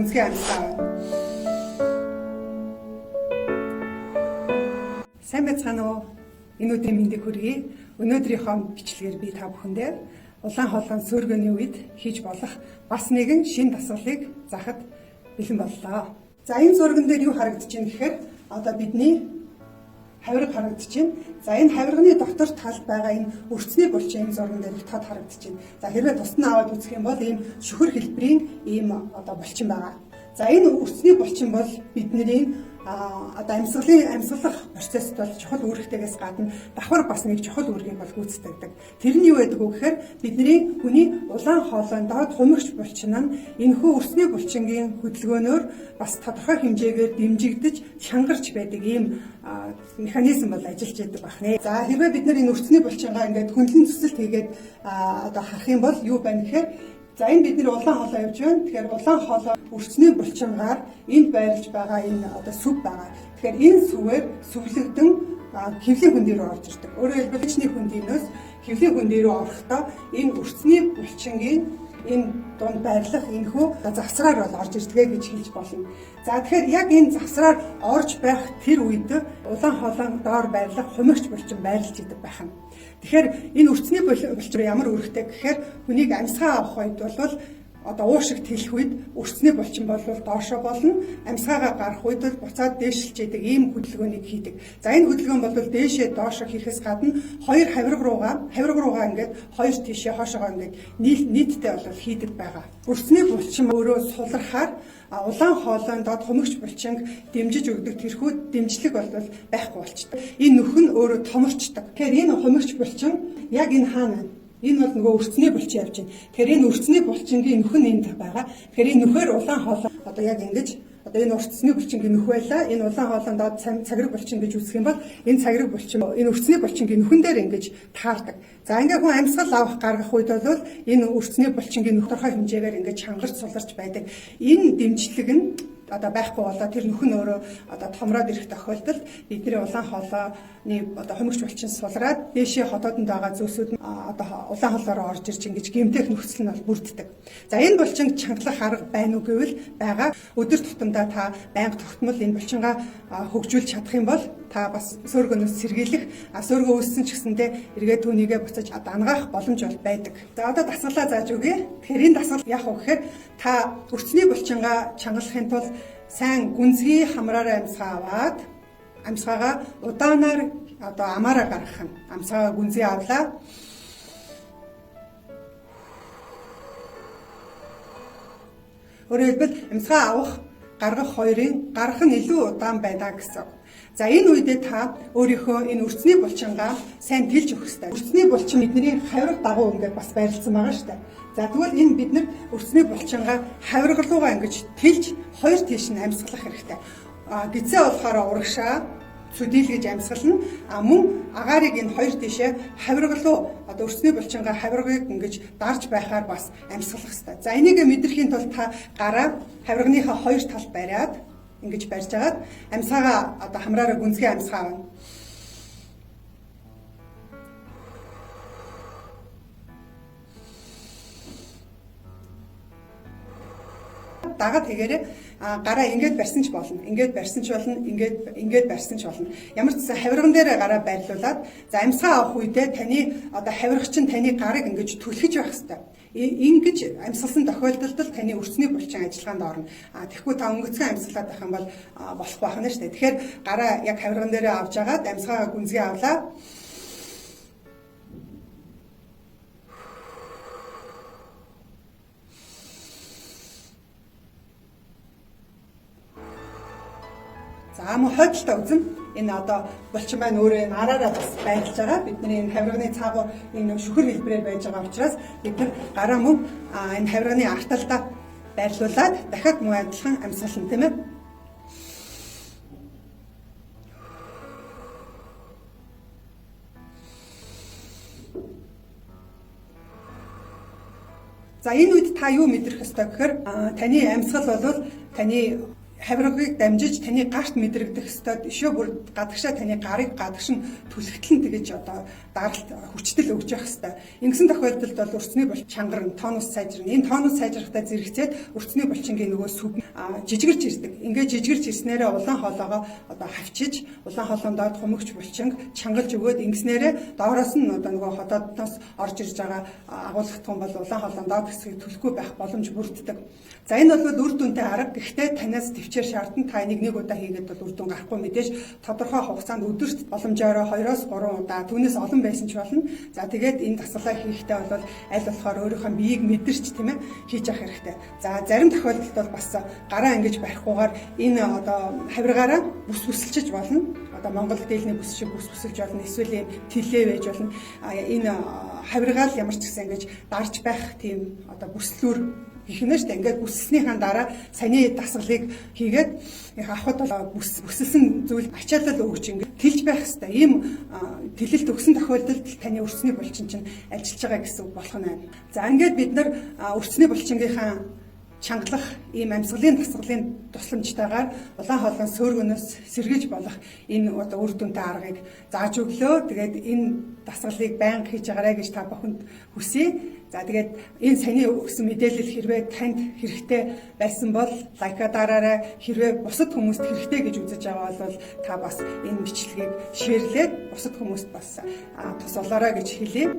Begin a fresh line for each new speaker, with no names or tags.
Үнсгийн амьсгаа. Сайн байцгаана уу? Энэ өдрийн мэндийг хүргэе. Өнөөдрийнхөө бичлэгээр би та бүхэндээ улаан хоолойн сөөргөний үед хийж болох бас нэгэн шинэ дасгалыг заахад бэлэн боллоо. За энэ зурган дээр юу харагдаж байна гэхээр одоо бидний хавирга харагдаж байна. За энэ хавирганы дотор талд байгаа энэ өрцний булчин энэ зурган дээр их тод харагдаж байна. За хэрвээ тусна аваад үзэх юм бол ийм шүхэр хэлбэрийн ийм одоо булчин байгаа. За энэ өрцний булчин бол бидний одоо амьсгалах процессд бол чухал үүрэгтэйгээс гадна давхар бас нэг чухал үүргийг бол гүйцэтгэдэг. Тэр нь юу байдаг вэ гэхээр бидний хүний улаан хоолойн доод хумигч булчин нь энэхүү өрсний булчингийн хөдөлгөөнөөр бас тодорхой хэмжээгээр дэмжигдэж чангарч байдаг ийм механизм бол ажиллаж байдаг байна. За хэрвээ бид энэ өрсний булчингаа ингээд хөндлөн цэцэлт хийгээд одоо харах юм бол юу байна гэхээр за энэ бидний улаан хоолой явж байна. Тэгэхээр улаан хоолой өрсний булчингаар энд байрлаж байгаа энэ одоо сүв байгаа. Тэгэхээр энэ сүвээр сүвлэгдэн хэвлийн хөндий рүү орж ирдэг. Өөрөөр хэлбэл хичний хөндийнөөс хэвлийн хөндий рүү орохдоо энэ өрсний булчингийн энэ дунд байрлах энэхүү завсраар бол орж ирдгээ гэж хэлж болно. За тэгэхээр яг энэ завсраар орж байх тэр үед улаан хоолойн доор байрлах хумигч булчин байрлаж идэг байх нь. Тэгэхээр энэ өрцний булчин ямар үүрэгтэй гэхээр хүнийг амьсгаа авах үед бол одоо уушигт хэлэх үед өрцний булчин бол доошоо болно. Амьсгаагаа гарах үед бол буцаад дээшилж идэг ийм хөдөлгөөнийг хийдэг. За энэ хөдөлгөөн бол дээшээ доошоо хийхээс гадна хоёр хавирга руугаа ингээд хоёр тийшээ хоошоогоо ингээд нийтдээ бол хийдэг байгаа. Өрцний булчин өөрөө сулрахаар улаан хоолойн доод хумигч булчинг дэмжиж өгдөг тэрхүү дэмжлэг бол байхгүй болчтой. Энэ нөх нь өөрөө томорчдог. Тэгэхээр энэ хумигч булчин яг энэ хаана энэ бол нөгөө өрцний булчин явж байна. Тэгэхээр энэ өрцний булчингийн нөх нь энд байгаа. Тэгэхээр энэ нөхөр улаан хоолой одоо яг ингэж одоо энэ өрцний булчингийн нөх байлаа. Энэ улаан хоолойн доод цагираг булчин гэж үзэх юм бол энэ цагираг булчин энэ өрцний булчингийн нөхөн дээр ингэж таардаг. За ингээ хүн амьсгал авах гаргах үед бол энэ өрцний булчингийн нөх тодорхой хэмжээгээр ингэж чангарч суларч байдаг. Энэ дэмжлэг нь одоо байхгүй болоо тэр нөх нь өөрөө одоо томроод ирэх тохиолдолд бидний улаан хоолойны одоо хумигч булчин сулраад дээшээ хотоодонд байгаа зүйлсүүд нь одоо улаан хоолойроо орж ирж ингэж гэмтэх нөхцөл нь бол бүрддэг. За энэ булчинг чангалах арга байна уу гэвэл байгаа. Өдөр тутамдаа та байнга тогтмол энэ булчингаа хөгжүүлж чадах юм бол та бас сөөргөнөөс сэргийлэх сөөргөө үүссэн ч гэсэндээ эргээд түүнийгээ буцаж дангаах боломж бол байдаг. За одоо дасгалаа зааж өгье. Тэгэхээр энэ дасгал яах вэ гэхээр та өрцний булчингаа чангалахын тулд сайн гүнзгий хамраараа амьсгаа аваад амьсгаагаа удаанаар одоо амаараа гаргах нь. Амьсгаагаа гүнзгий авлаа. Өөрөөр хэлбэл амьсгаа авах гаргах хоёрын гарах нь илүү удаан байна гэсэн. За энэ үедээ та өөрийнхөө энэ өрцний булчингаа сайн тэлж өгөх хэрэгтэй. Өрцний булчин бидний хавирга дагуу ингээд бас байрлсан байгаа шүү дээ. За тэгвэл энэ бид нар өрцний булчингаа хавирга руугаа ингэж тэлж хоёр тийш нь амьсгалах хэрэгтэй. Гизээ болохоор урагшаа цүдийлгэж амьсгална. Мөн агаарыг энэ хоёр тийшээ хавирга руу одоо өрцний булчингаа хавиргыг ингэж дарж байхаар бас амьсгалах хэрэгтэй. За энийг мэдрэхийн тулд та гараа хавирганыхаа хоёр талд бариад ингэж барьж агаад амьсгаагаа одоо хамраараа гүнзгий амьсгаа авна. Дагаад тэгээрээ гараа ингээд барьсан ч болно. Ингээд барьсан ч болно. Ингээд барьсан ч болно. Ямар ч гэсэн хавирган дээр гараа байрлуулад за амьсгаа авах үедээ таны одоо хавиргач нь таны гарыг ингэж түлхэж байх хэрэгтэй. Ингэж амьсгалсан тохиолдолд таны өрцний булчин ажиллагаанд орно. Тэгэхгүй та өнгөцгөн амьсгалаад байх юм бол болохгүй байна шүү дээ. Тэгэхээр гараа яг хавирган дээр авч агаад амьсгаагаа гүнзгий авлаа. За мөн хойдолтой үзэн энэ одоо булчин маань өөрөө энэ араараа бас байлж байгаа. Бидний энэ хавирганы цаагуур энэ шүхэр хэлбэрээр байж байгаа учраас бид нар гараа мөн энэ хавирганы арталдаа байрлуулад дахиад мөн адилхан амьсгална тийм ээ. За энэ үед та юу мэдрэх ёстой гэхээр таны амьсгал бол таны хавиргыг дамжиж таны гарт мэдрэгдэх ёстой өшөө бүр гадагшаа таны гарыг гадагш нь түлхэгтлэн тэгэж одоо даралт хүчтэл өгж явах ёстой. Ингэсэн тохиолдолд бол өрцний бол чангар тонус сайжирна. Энэ тонус сайжрахтаа зэрэгцээд өрцний булчингийн нөгөө сүв жижигэрч ирдэг. Ингээд жижигэрч ирснээрээ улаан хоолоогоо одоо хавчиж улаан хоолоон доод хумөгч булчинг чангалж өгөөд ингэснээрээ доороос нь одоо нөгөө ходоодноос орж ирж байгаа агуулгах том бол улаан хоолоон доод хэсгийг түлхэхгүй байх боломж бүрддэг. За энэ бол үр дүнтэй арга. Гэхдээ танаас төвчээр шаардна. Та нэг удаа хийгээд бол үр дүн гарахгүй мэдээж тодорхой хугацаанд өдөрт боломжоор 2-3 удаа түүнээс олон байсан ч болно. За тэгээд энэ дасгалаа хийхдээ бол аль болохоор өөрийнхөө биеийг мэдэрч тийм ээ хийж явах хэрэгтэй. За зарим тохиолдолд бол бас гараа ингэж барихгүйгээр энэ одоо хавиргаараа бүс бүсэлчиж болно. Одоо Монгол дээлний бүс шиг бүс бүсэлж болно. Эсвэл юм тэлээ байж болно. Энэ хавиргаал ямар ч гэсэн ингэж дарж байх тийм одоо бүслүүр ихнээс ингээд бүсэлснийхаа дараа саяны дасгалыг хийгээд авахд бол бүсэлсэн зүйл ачаалал өгч ингээд тэлж байх хэрэгтэй. Ийм тэлэлт өгсөн тохиолдолд таны өрцний булчин чинь ажиллаж байгаа гэсэн үг болох нь байна. За ингээд бид нар өрцний булчингийнхаа чангалах ийм амьсгалын дасгалын тусламжтайгаар улаан хоолойн сөөргөнөөс сэргийж болох энэ одоо үр дүнтэй аргыг зааж өглөө. Тэгээд энэ дасгалыг байнга хийж байгаарай гэж та бүхэнд хүсье. За тэгээд энэ саяны өгсөн мэдээлэл хэрвээ танд хэрэгтэй байсан бол лайка дараарай. Хэрвээ бусад хүмүүст хэрэгтэй гэж үзэж байгаа бол та бас энэ бичлэгийг шеэрлээд бусад хүмүүст бас тус олоорой гэж хэлье.